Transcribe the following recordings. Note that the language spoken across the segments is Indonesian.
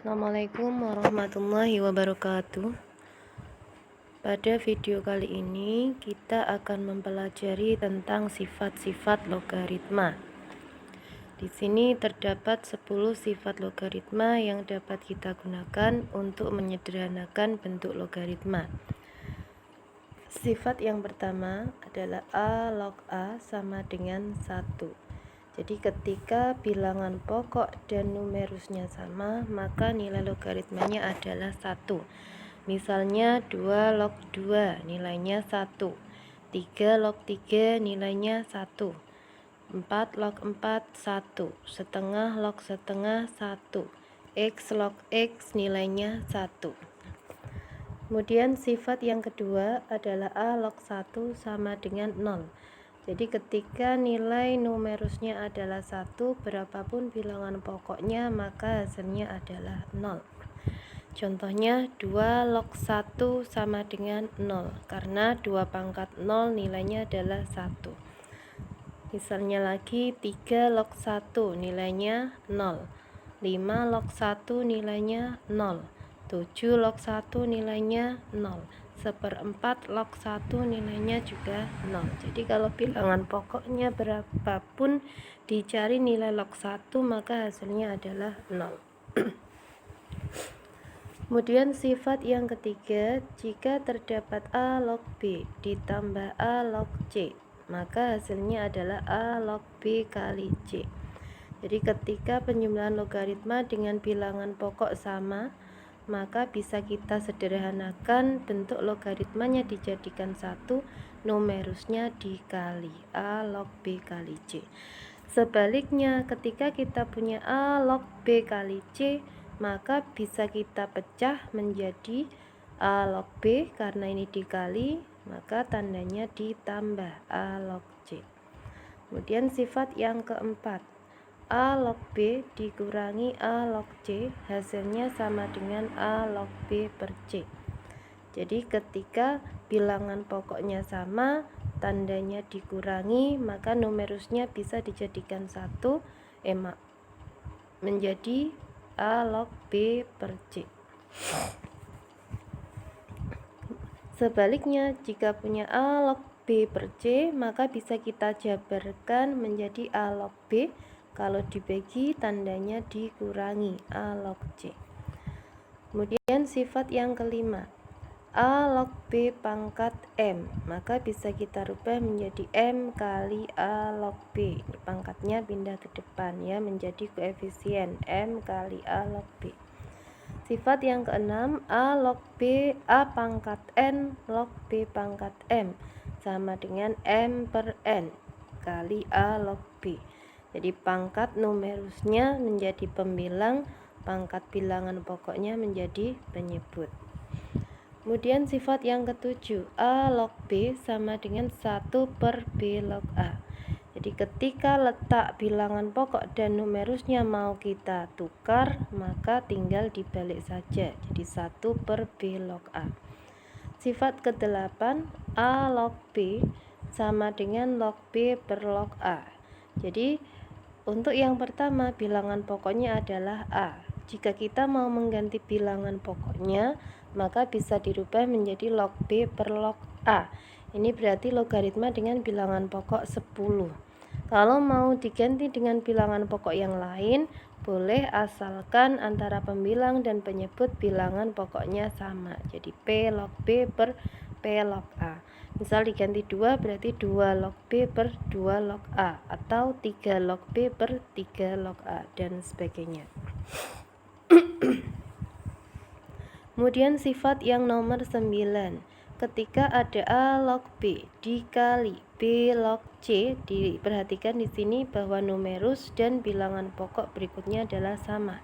Assalamualaikum warahmatullahi wabarakatuh. Pada video kali ini kita akan mempelajari tentang sifat-sifat logaritma. Di sini terdapat 10 sifat logaritma yang dapat kita gunakan untuk menyederhanakan bentuk logaritma. Sifat yang pertama adalah A log A sama dengan 1. Jadi ketika bilangan pokok dan numerusnya sama, maka nilai logaritmanya adalah 1. Misalnya 2 log 2 nilainya 1, 3 log 3 nilainya 1, 4 log 4 1, setengah log setengah 1, X log X nilainya 1. Kemudian sifat yang kedua adalah A log 1 sama dengan 0. Jadi ketika nilai numerusnya adalah 1, berapapun bilangan pokoknya maka hasilnya adalah 0. Contohnya 2 log 1 sama dengan 0, karena 2 pangkat 0 nilainya adalah 1. Misalnya lagi 3 log 1 nilainya 0, 5 log 1 nilainya 0, 7 log 1 nilainya 0, 1/4 log 1 nilainya juga 0. Jadi kalau bilangan pokoknya berapapun dicari nilai log 1 maka hasilnya adalah 0. Kemudian sifat yang ketiga, jika terdapat A log B ditambah A log C, maka hasilnya adalah A log B kali C. Jadi ketika penjumlahan logaritma dengan bilangan pokok sama, maka bisa kita sederhanakan bentuk logaritmanya dijadikan 1, numerusnya dikali A log B kali C. Sebaliknya, ketika kita punya A log B kali C, maka bisa kita pecah menjadi A log B, karena ini dikali, maka tandanya ditambah A log C. Kemudian sifat yang keempat, A log B dikurangi A log C, hasilnya sama dengan A log B per C. Jadi ketika bilangan pokoknya sama, tandanya dikurangi, maka numerusnya bisa dijadikan 1, menjadi A log B per C. Sebaliknya, jika punya A log B per C, maka bisa kita jabarkan menjadi A log B. Kalau dibagi, tandanya dikurangi A log C. Kemudian sifat yang kelima, A log B pangkat M, maka bisa kita rubah menjadi M kali A log B. Ini pangkatnya pindah ke depan ya, menjadi koefisien M kali A log B. Sifat yang keenam, A log B A pangkat N log B pangkat M sama dengan M per N kali A log B. Jadi pangkat numerusnya menjadi pembilang, pangkat bilangan pokoknya menjadi penyebut. Kemudian sifat yang ketujuh, A log B sama dengan 1 per B log A. Jadi ketika letak bilangan pokok dan numerusnya mau kita tukar, maka tinggal dibalik saja, jadi 1 per B log A. Sifat ke-8, A log B sama dengan log B per log A. Jadi untuk yang pertama bilangan pokoknya adalah A. Jika kita mau mengganti bilangan pokoknya, maka bisa dirubah menjadi log B per log A. Ini berarti logaritma dengan bilangan pokok 10. Kalau mau diganti dengan bilangan pokok yang lain, boleh, asalkan antara pembilang dan penyebut bilangan pokoknya sama. Jadi P log B per P log A. Misal diganti 2, berarti 2 log B per 2 log A, atau 3 log B per 3 log A, dan sebagainya. Kemudian sifat yang nomor 9, ketika ada A log B dikali B log C, diperhatikan di sini bahwa numerus dan bilangan pokok berikutnya adalah sama,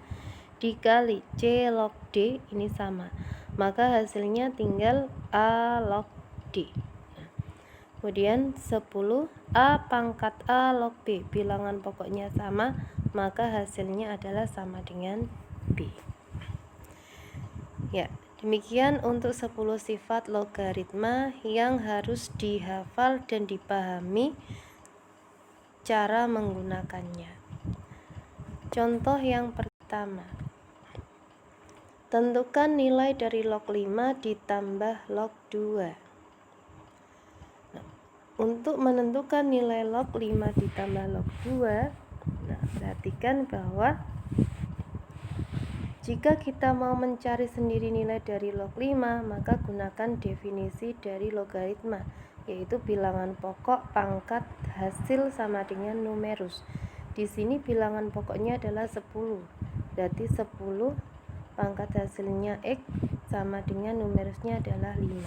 dikali C log D, ini sama, maka hasilnya tinggal A log D. Kemudian 10, A pangkat A log B, bilangan pokoknya sama, maka hasilnya adalah sama dengan B. Ya, demikian untuk 10 sifat logaritma yang harus dihafal dan dipahami cara menggunakannya. Contoh yang pertama, Tentukan nilai dari log 5 ditambah log 2. Nah, untuk menentukan nilai log 5 ditambah log 2, nah, perhatikan bahwa jika kita mau mencari sendiri nilai dari log 5, maka gunakan definisi dari logaritma, yaitu bilangan pokok pangkat hasil sama dengan numerus. Di sini bilangan pokoknya adalah 10. Berarti 10 pangkat hasilnya X sama dengan numerusnya adalah 5.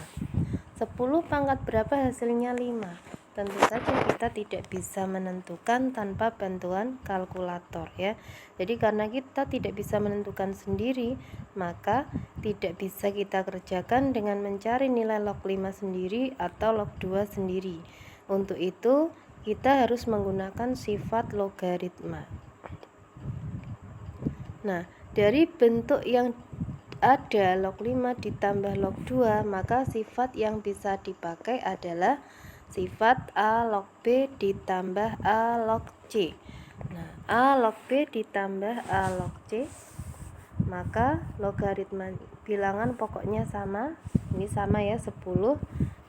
10 pangkat berapa hasilnya 5? Tentu saja kita tidak bisa menentukan tanpa bantuan kalkulator ya. Jadi karena kita tidak bisa menentukan sendiri, maka tidak bisa kita kerjakan dengan mencari nilai log 5 sendiri atau log 2 sendiri. Untuk itu kita harus menggunakan sifat logaritma. Nah, dari bentuk yang ada log 5 ditambah log 2, maka sifat yang bisa dipakai adalah sifat A log B ditambah A log C. Nah, A log B ditambah A log C, maka logaritma bilangan pokoknya sama. Ini sama ya, 10.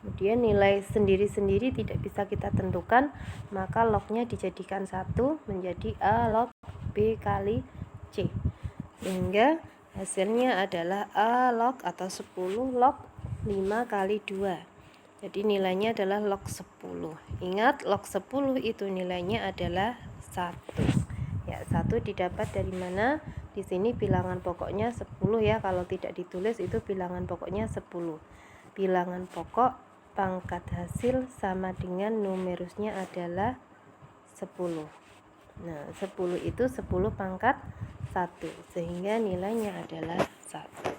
Kemudian nilai sendiri-sendiri tidak bisa kita tentukan, maka lognya dijadikan 1 menjadi A log B kali C. Sehingga hasilnya adalah A log atau 10 log 5 kali 2. Jadi nilainya adalah log 10. Ingat, log 10 itu nilainya adalah 1. Ya, 1 didapat dari mana? Di sini bilangan pokoknya 10 ya. Kalau tidak ditulis itu bilangan pokoknya 10. Bilangan pokok pangkat hasil sama dengan numerusnya adalah 10. Nah, 10 itu 10 pangkat 1, sehingga nilainya adalah 1.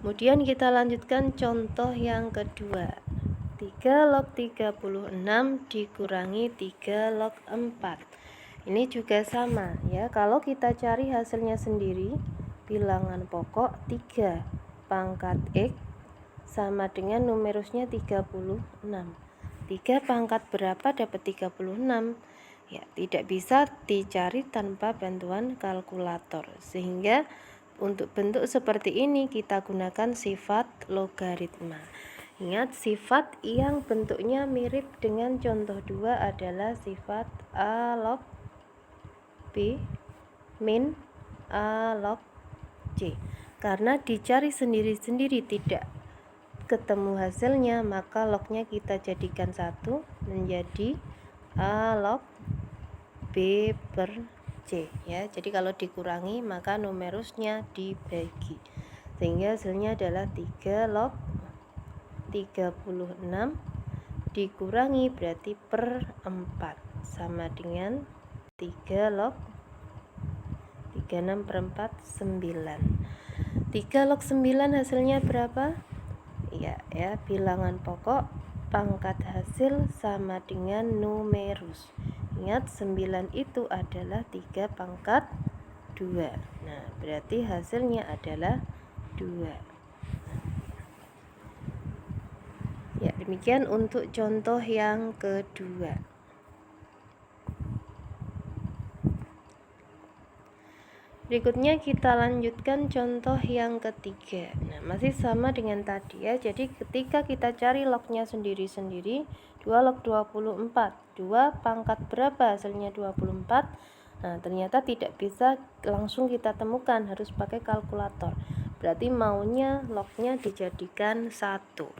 Kemudian kita lanjutkan contoh yang kedua. 3 log 36 dikurangi 3 log 4. Ini juga sama ya. Kalau kita cari hasilnya sendiri, bilangan pokok 3 pangkat X sama dengan numerusnya 36. 3 pangkat berapa dapat 36? Ya, tidak bisa dicari tanpa bantuan kalkulator. Sehingga untuk bentuk seperti ini kita gunakan sifat logaritma. Ingat, sifat yang bentuknya mirip dengan contoh 2 adalah sifat A log B min A log C. Karena dicari sendiri-sendiri tidak ketemu hasilnya, maka lognya kita jadikan 1 menjadi A log B per C ya. Jadi kalau dikurangi maka numerusnya dibagi, sehingga hasilnya adalah 3 log 36 dikurangi berarti per 4 sama dengan 3 log 36 per 4 9. 3 log 9 hasilnya berapa? Ya, bilangan pokok pangkat hasil sama dengan numerus. Ingat, 9 itu adalah 3 pangkat 2. Nah, berarti hasilnya adalah 2. Ya, demikian untuk contoh yang kedua. Berikutnya kita lanjutkan contoh yang ketiga. Nah, masih sama dengan tadi ya. Jadi ketika kita cari lognya sendiri-sendiri, 2 log 24. 2 pangkat berapa hasilnya 24? Nah, ternyata tidak bisa langsung kita temukan, harus pakai kalkulator. Berarti maunya lognya dijadikan 1.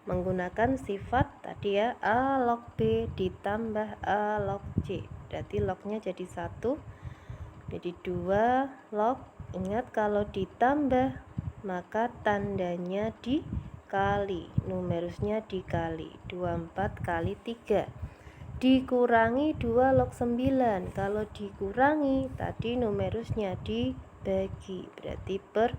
Menggunakan sifat tadi ya, A log B ditambah A log C. Berarti lognya jadi 1. Jadi 2 log, ingat kalau ditambah maka tandanya dikali, numerusnya dikali. 24 kali 3 dikurangi 2 log 9. Kalau dikurangi tadi numerusnya dibagi, berarti per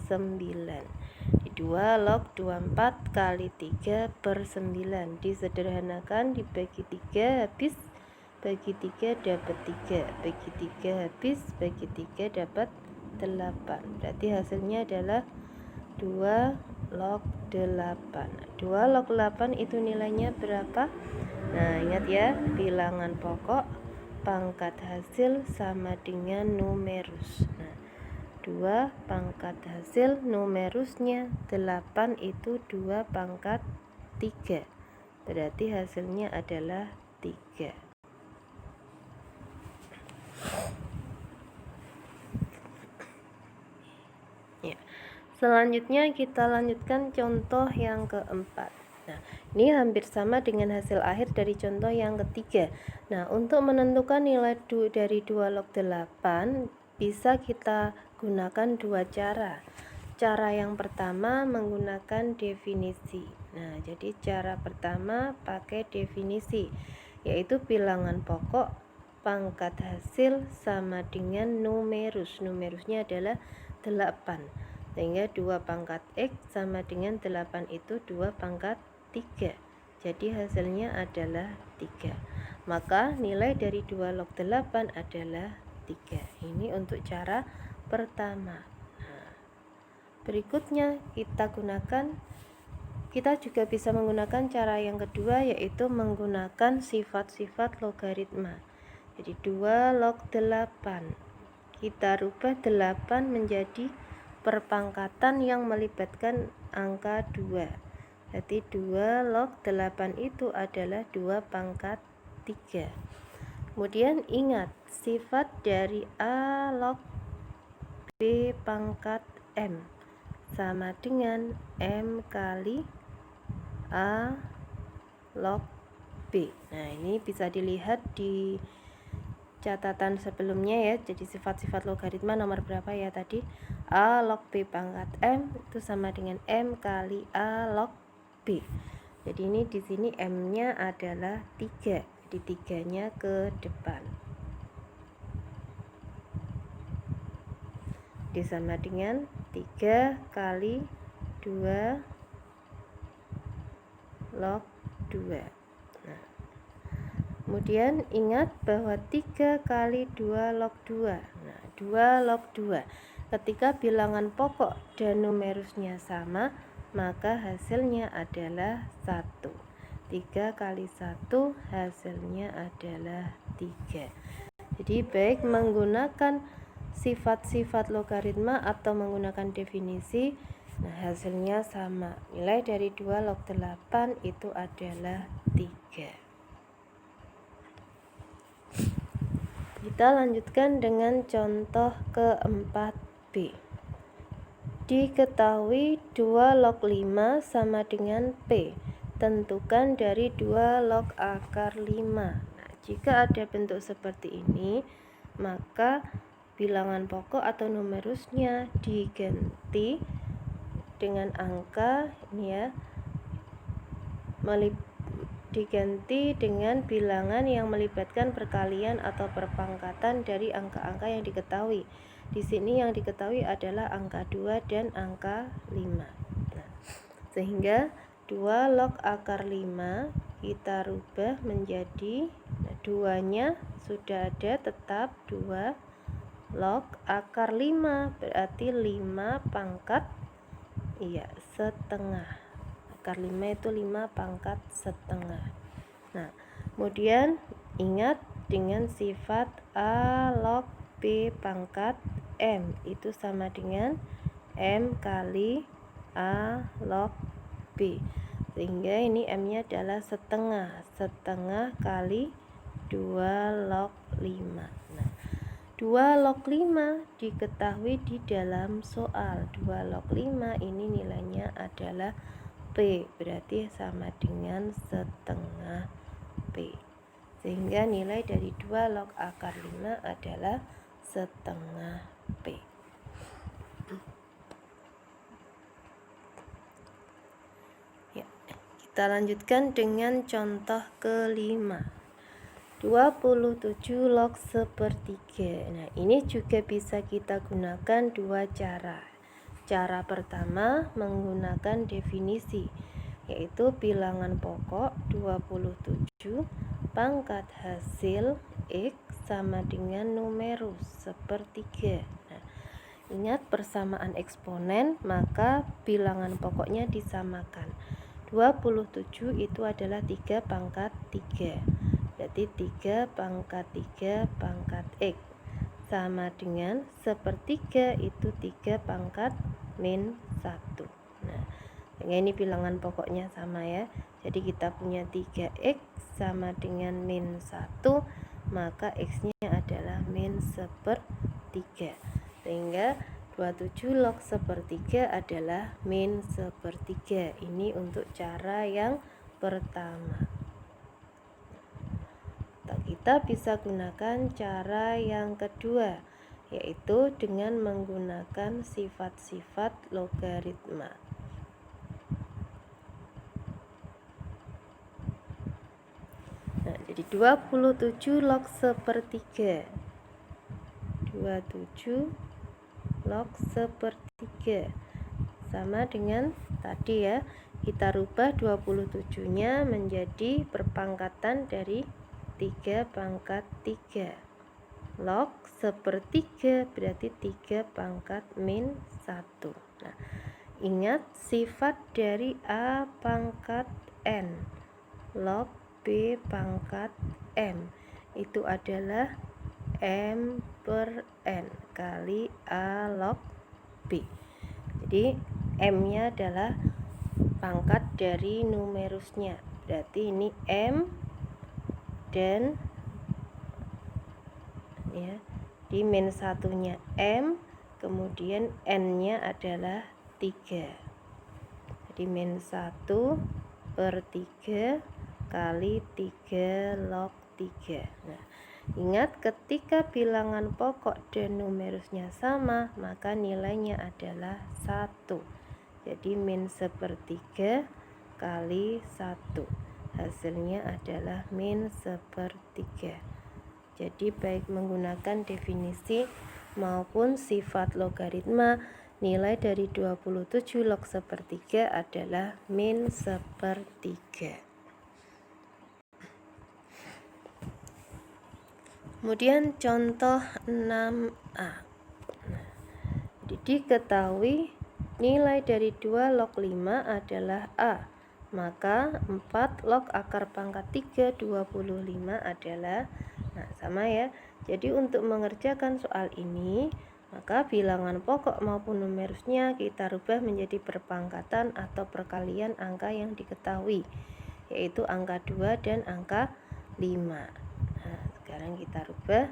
9. 2 log 24 kali 3 per 9 disederhanakan, dibagi 3 habis, bagi 3 dapat 3, bagi 3 habis, bagi 3 dapat 8. Berarti hasilnya adalah 2 log 8. 2 log 8 itu nilainya berapa? Nah, ingat ya, bilangan pokok pangkat hasil sama dengan numerus. Nah, 2 pangkat hasil numerusnya 8 itu 2 pangkat 3. Berarti hasilnya adalah 3. Ya. Selanjutnya kita lanjutkan contoh yang keempat. Nah, ini hampir sama dengan hasil akhir dari contoh yang ketiga. Nah, untuk menentukan nilai dari 2 log 8 bisa kita gunakan dua cara. Cara yang pertama menggunakan definisi. Nah, jadi cara pertama pakai definisi, yaitu bilangan pokok pangkat hasil sama dengan numerus. Numerusnya adalah 8. Sehingga 2 pangkat X sama dengan 8 itu 2 pangkat 3. Jadi hasilnya adalah 3. Maka nilai dari 2 log 8 adalah 3. Ini untuk cara pertama. Nah, berikutnya kita juga bisa menggunakan cara yang kedua, yaitu menggunakan sifat-sifat logaritma. Jadi 2 log 8 kita rubah 8 menjadi perpangkatan yang melibatkan angka 2. Jadi 2 log 8 itu adalah 2 pangkat 3. Kemudian ingat, sifat dari A log B pangkat M sama dengan M kali A log B. Nah, ini bisa dilihat di catatan sebelumnya ya. Jadi sifat-sifat logaritma nomor berapa ya tadi? A log B pangkat M itu sama dengan M kali A log B. Jadi ini di sini M-nya adalah 3. Jadi 3-nya ke depan. Jadi sama dengan 3 kali 2 log 2. Nah, kemudian ingat bahwa 3 kali 2 log 2. Nah, 2 log 2. Ketika bilangan pokok dan numerusnya sama, maka hasilnya adalah 1. 3 kali 1 hasilnya adalah 3. Jadi baik menggunakan sifat-sifat logaritma atau menggunakan definisi, nah hasilnya sama. Nilai dari 2 log 8 itu adalah 3. Kita lanjutkan dengan contoh keempat B. Diketahui 2 log 5 sama dengan P. Tentukan dari 2 log akar 5. Nah, jika ada bentuk seperti ini, maka bilangan pokok atau numerusnya diganti dengan angka ini ya, diganti dengan bilangan yang melibatkan perkalian atau perpangkatan dari angka-angka yang diketahui. Di sini yang diketahui adalah angka 2 dan angka 5. Nah, sehingga 2 log akar 5 kita rubah menjadi 2-nya sudah ada, tetap 2 log akar 5 berarti 5 pangkat setengah. Akar 5 itu 5 pangkat setengah. Nah, kemudian ingat dengan sifat A log B pangkat M itu sama dengan M kali A log B. Sehingga ini M-nya adalah setengah. Setengah kali 2 log 5. Nah, 2 log 5 diketahui di dalam soal. 2 log 5 ini nilainya adalah P, berarti sama dengan setengah P. Sehingga nilai dari 2 log akar 5 adalah setengah P. Ya, kita lanjutkan dengan contoh kelima. 27 log sepertiga. Nah, ini juga bisa kita gunakan dua cara. Cara pertama menggunakan definisi, yaitu bilangan pokok 27 pangkat hasil X sama dengan numerus sepertiga. Nah, ingat persamaan eksponen, maka bilangan pokoknya disamakan. 27 itu adalah 3 pangkat 3. berarti 3 pangkat 3 pangkat X sama dengan sepertiga itu 3 pangkat min 1. Nah, ini bilangan pokoknya sama ya. Jadi kita punya 3X sama dengan min 1, maka X-nya adalah min sepertiga. Sehingga 27 log sepertiga adalah min sepertiga. Ini untuk cara yang pertama. Kita bisa gunakan cara yang kedua, yaitu dengan menggunakan sifat-sifat logaritma. Nah, jadi 27 log sepertiga. 27 log sepertiga sama dengan tadi ya, kita rubah 27-nya menjadi perpangkatan dari 3 pangkat 3. Log sepertiga berarti 3 pangkat min 1. Nah, ingat sifat dari A pangkat N log B pangkat M itu adalah M per N kali A log B. Jadi M-nya adalah pangkat dari numerusnya. Berarti ini M dan ya, di min 1-nya M, kemudian N-nya adalah 3. Jadi min 1 per 3 kali 3 log 3. Nah, ingat ketika bilangan pokok dan numerusnya sama, maka nilainya adalah 1. Jadi min sepertiga kali 1. Hasilnya adalah min sepertiga. Jadi baik menggunakan definisi maupun sifat logaritma, nilai dari 27 log sepertiga adalah min sepertiga. Kemudian contoh 6a. Diketahui nilai dari 2 log 5 adalah A. Maka 4 log akar pangkat 3 25 adalah, nah sama ya. Jadi untuk mengerjakan soal ini, maka bilangan pokok maupun numerusnya kita rubah menjadi perpangkatan atau perkalian angka yang diketahui, yaitu angka 2 dan angka 5. Nah, sekarang kita rubah.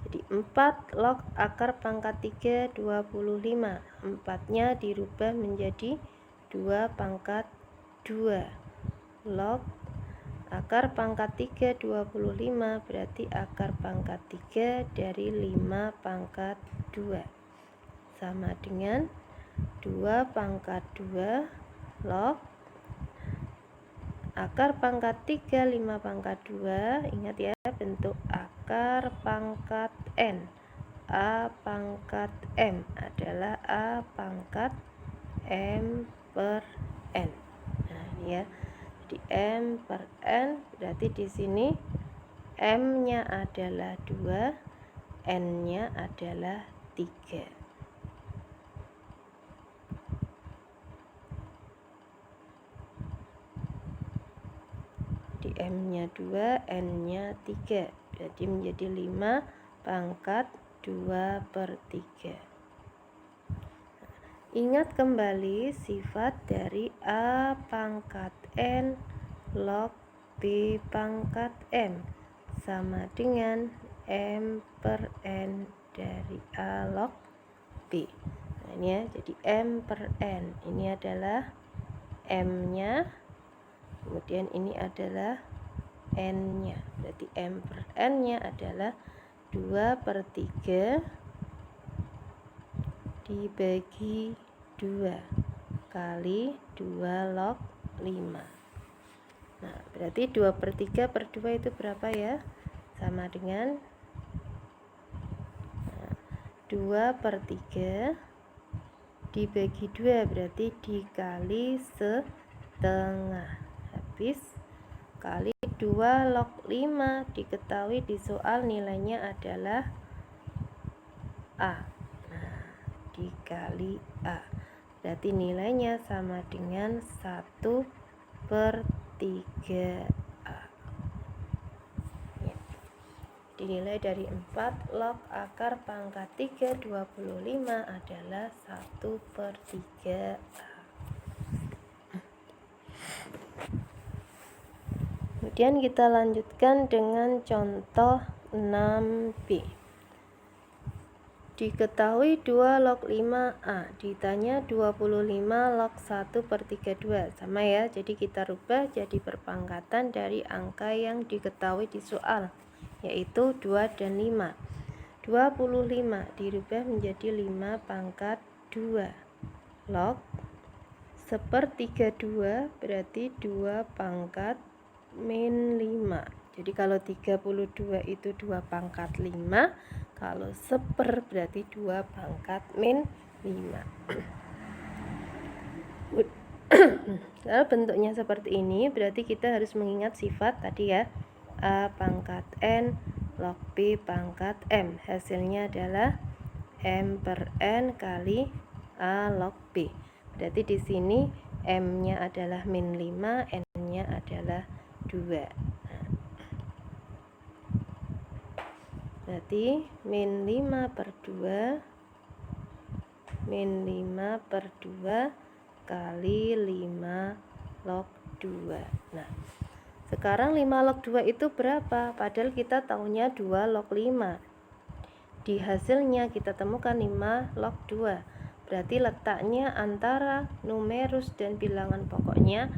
Jadi 4 log akar pangkat 3 25. 4-nya dirubah menjadi 2 pangkat 2 log akar pangkat 3 25 berarti akar pangkat 3 dari 5 pangkat 2 sama dengan 2 pangkat 2 log akar pangkat 3 5 pangkat 2. Ingat ya, bentuk akar pangkat N. A pangkat M adalah A pangkat M per N. Nah, ini ya. Jadi M per N berarti di sini M-nya adalah 2, N-nya adalah 3. Di M-nya 2, N-nya 3. Berarti menjadi 5 pangkat 2 per 3. Ingat kembali sifat dari A pangkat N log B pangkat M sama dengan M per N dari A log B. Nah, ini ya, jadi M per N. Ini adalah M-nya, kemudian ini adalah N-nya. Berarti M per N-nya adalah 2 per 3 dibagi 2 kali 2 log 5. Nah, berarti 2 per 3 per 2 itu berapa ya? Sama dengan 2 per 3 dibagi 2 berarti dikali setengah. Habis kali 2 log 5, diketahui di soal nilainya adalah A. Nah, dikali A berarti nilainya sama dengan 1 per 3A. dinilai dari 4, log akar pangkat 3 25 adalah 1/3A. Kemudian kita lanjutkan dengan contoh 6b. Diketahui 2 log 5A, ditanya 25 log 1/32. Sama ya, jadi kita rubah jadi perpangkatan dari angka yang diketahui di soal, yaitu 2 dan 5. 25 dirubah menjadi 5 pangkat 2. Log 1/32 berarti 2 pangkat min 5. Jadi kalau 32 itu 2 pangkat 5, kalau 1/, berarti 2 pangkat min 5. Kalau bentuknya seperti ini, berarti kita harus mengingat sifat tadi ya, A pangkat N log B pangkat M. Hasilnya adalah M/N kali A log B. Berarti di sini M-nya adalah min 5, N-nya adalah 2. Berarti min 5/2 kali 5 log 2. Nah, sekarang 5 log 2 itu berapa? Padahal kita tahunya 2 log 5. Di hasilnya kita temukan 5 log 2. Berarti letaknya antara numerus dan bilangan pokoknya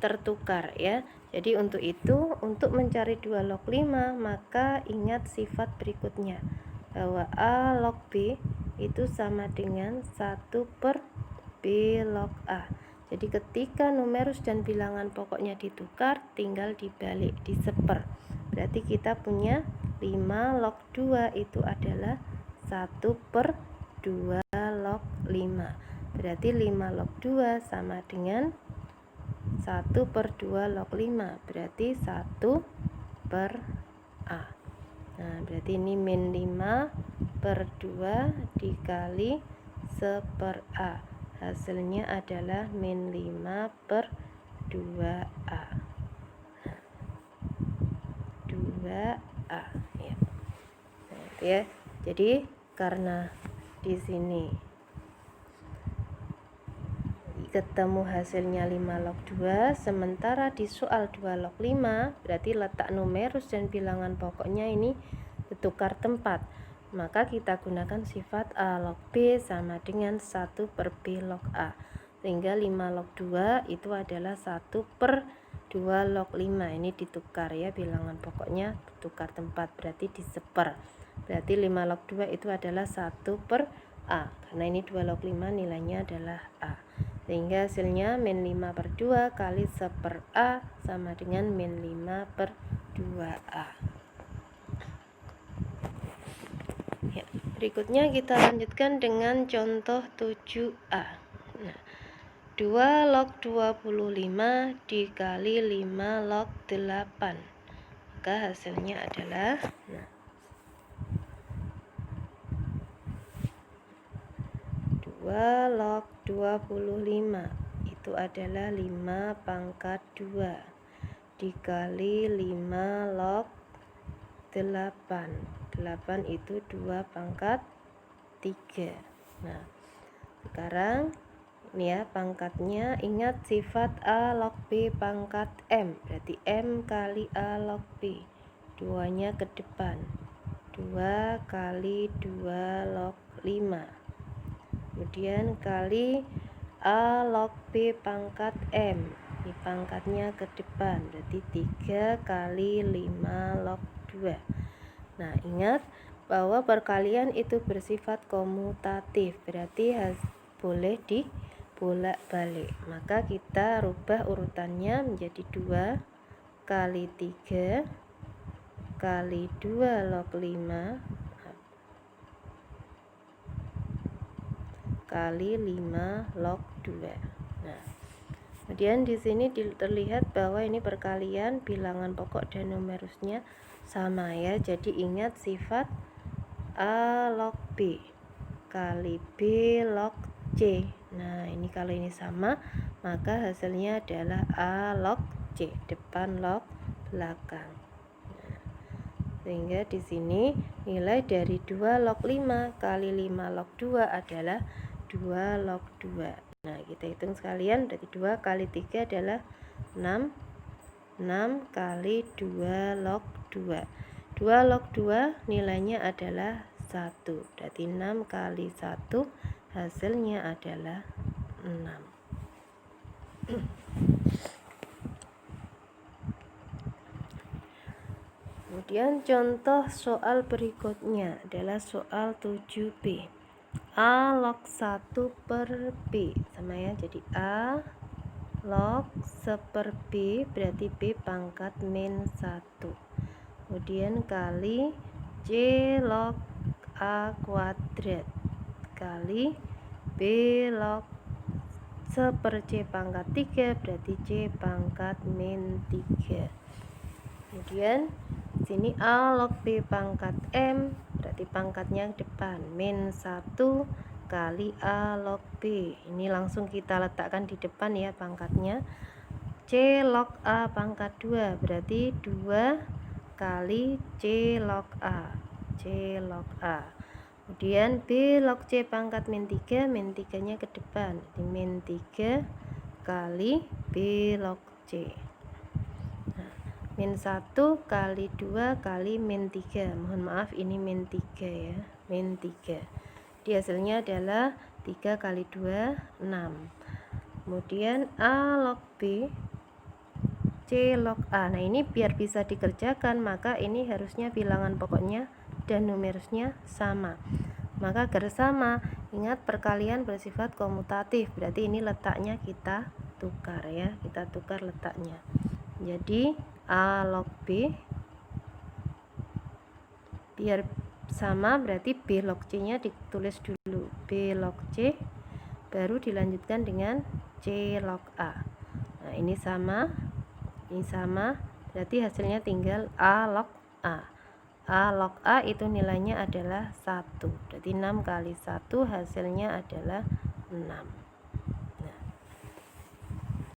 tertukar ya. Jadi untuk itu, untuk mencari 2 log 5, maka ingat sifat berikutnya, bahwa A log B itu sama dengan 1/B log A. Jadi ketika numerus dan bilangan pokoknya ditukar, tinggal dibalik, diseper. Berarti kita punya 5 log 2 itu adalah 1/2 log 5. Berarti 5 log 2 sama dengan 1/2 log 5, berarti 1/A. Nah, berarti ini min 5/2 dikali 1/A. Hasilnya adalah min 5/2A. 2A ya. Nah, itu ya. Jadi karena di sini ketemu hasilnya 5 log 2, sementara di soal 2 log 5, berarti letak numerus dan bilangan pokoknya ini bertukar tempat. Maka kita gunakan sifat A log B sama dengan 1/B log A. Sehingga 5 log 2 itu adalah 1/2 log 5. Ini ditukar ya, bilangan pokoknya bertukar tempat, berarti diseper. Berarti 5 log 2 itu adalah 1/A. Karena ini 2 log 5 nilainya adalah A. Sehingga hasilnya min 5/2 kali 1/A sama dengan min 5/2A. Ya, berikutnya kita lanjutkan dengan contoh 7A. Nah, 2 log 25 dikali 5 log 8. Maka hasilnya adalah 2 log 25 itu adalah 5 pangkat 2 dikali 5 log 8. 8 itu 2 pangkat 3. Nah, sekarang ini ya pangkatnya, ingat sifat A log B pangkat M. Berarti M kali A log B. 2-nya ke depan. 2 kali 2 log 5. Kemudian kali A log B pangkat M. Ini pangkatnya ke depan, berarti 3 kali 5 log 2. Nah, ingat bahwa perkalian itu bersifat komutatif, berarti boleh dibolak-balik. Maka kita rubah urutannya menjadi 2 kali 3 kali 2 log 5 kali 5 log 2. Nah, kemudian di sini terlihat bahwa ini perkalian bilangan pokok dan numerusnya sama ya. Jadi ingat sifat A log B kali B log C. Nah, ini kalau ini sama, maka hasilnya adalah A log C, depan log belakang. Nah, Sehingga di sini nilai dari 2 log 5 kali 5 log 2 adalah 2 log 2. Nah, kita hitung sekalian, berarti 2 kali 3 adalah 6. 6 kali 2 log 2. 2 log 2 nilainya adalah 1. Berarti 6 kali 1 hasilnya adalah 6. Kemudian contoh soal berikutnya adalah soal 7B. A log 1 per B sama ya, jadi A log 1 per B berarti B pangkat min 1. Kemudian kali C log A kuadrat kali B log 1 per C pangkat 3 berarti C pangkat min 3. Kemudian sini A log B pangkat M berarti pangkatnya depan, min 1 kali A log B. Ini langsung kita letakkan di depan ya pangkatnya. C log A pangkat 2 berarti 2 kali C log A. C log A. Kemudian B log C pangkat min 3, min 3 nya ke depan, jadi min 3 kali B log C. Min 1 kali 2 kali min 3. Mohon maaf ini min 3 ya. Min 3. Di hasilnya adalah 3 kali 2 6. Kemudian A log B C log A. Nah, ini biar bisa dikerjakan maka ini harusnya bilangan pokoknya dan numerusnya sama. Maka agar sama, ingat perkalian bersifat komutatif. Berarti ini letaknya kita tukar ya. Kita tukar letaknya. Jadi A log B biar sama berarti B log C nya ditulis dulu, B log C baru dilanjutkan dengan C log A. Nah, ini sama berarti hasilnya tinggal A log A. A log A itu nilainya adalah 1, berarti 6 kali 1 hasilnya adalah 6.